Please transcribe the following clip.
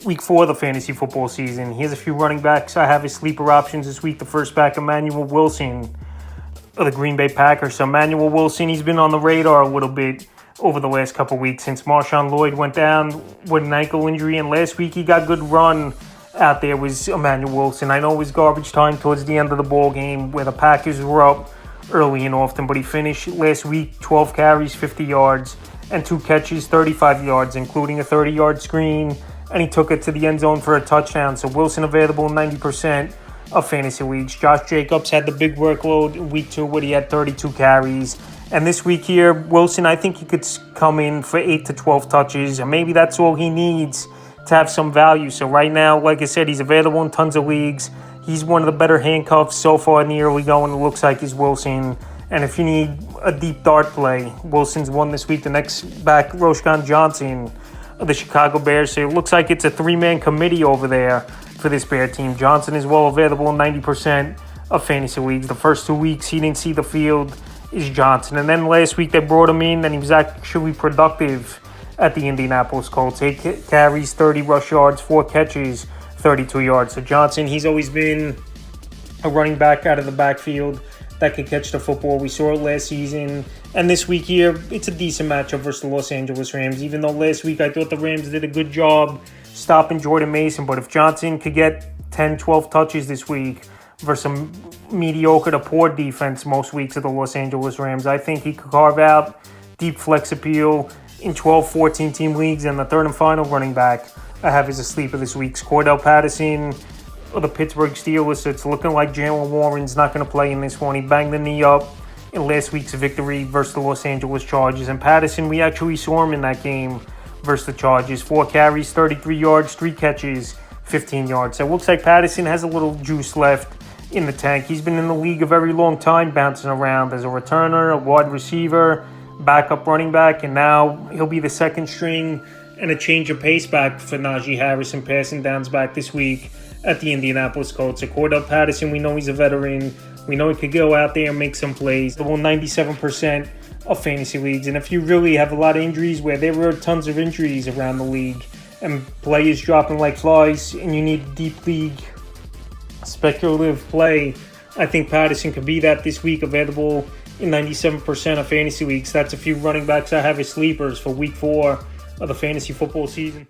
week 4 of the fantasy football season. Here's a few running backs I have as sleeper options this week. The first back, Emmanuel Wilson of the Green Bay Packers. So Emmanuel Wilson, he's been on the radar a little bit over the last couple weeks since Marshawn Lloyd went down with an ankle injury, and last week he got good run out there was Emmanuel Wilson. I know it was garbage time towards the end of the ball game where the Packers were up early and often, but he finished last week 12 carries, 50 yards, and 2 catches, 35 yards, including a 30-yard screen, and he took it to the end zone for a touchdown. So Wilson available in 90% of fantasy leagues. Josh Jacobs had the big workload in week 2 where he had 32 carries. And this week here, Wilson, I think he could come in for 8 to 12 touches, and maybe that's all he needs to have some value. So right now, like I said, he's available in tons of leagues. He's one of the better handcuffs so far in the early going. It looks like he's Wilson. And if you need a deep dart play, Wilson's won this week. The next back, Roschon Johnson of the Chicago Bears. So it looks like it's a 3-man committee over there for this Bear team. Johnson is well available in 90% of fantasy leagues. The first 2 weeks he didn't see the field is Johnson. And then last week they brought him in and he was actually productive at the Indianapolis Colts. 8 carries, 30 rush yards, 4 catches, 32 yards. So Johnson, he's always been a running back out of the backfield that can catch the football. We saw it last season. And this week here, it's a decent matchup versus the Los Angeles Rams. Even though last week I thought the Rams did a good job stopping Jordan Mason. But if Johnson could get 10, 12 touches this week versus a mediocre to poor defense most weeks of the Los Angeles Rams, I think he could carve out deep flex appeal in 12, 14 team leagues. And the third and final running back I have as a sleeper this week, Cordell Patterson of the Pittsburgh Steelers. It's looking like Jaylen Warren's not going to play in this one. He banged the knee up in last week's victory versus the Los Angeles Chargers. And Patterson, we actually saw him in that game versus the Chargers. 4 carries, 33 yards, 3 catches, 15 yards. So it looks like Patterson has a little juice left in the tank. He's been in the league a very long time, bouncing around as a returner, a wide receiver, backup running back, and now he'll be the second string and a change of pace back for Najee Harris and passing downs back this week at the Indianapolis Colts. So Cordell Patterson, we know he's a veteran. We know he could go out there and make some plays. The 97% of fantasy leagues. And if you really have a lot of injuries, where there were tons of injuries around the league and players dropping like flies, and you need a deep league speculative play, I think Patterson could be that this week, available in 97% of fantasy leagues. That's a few running backs I have as sleepers for week 4 of the fantasy football season.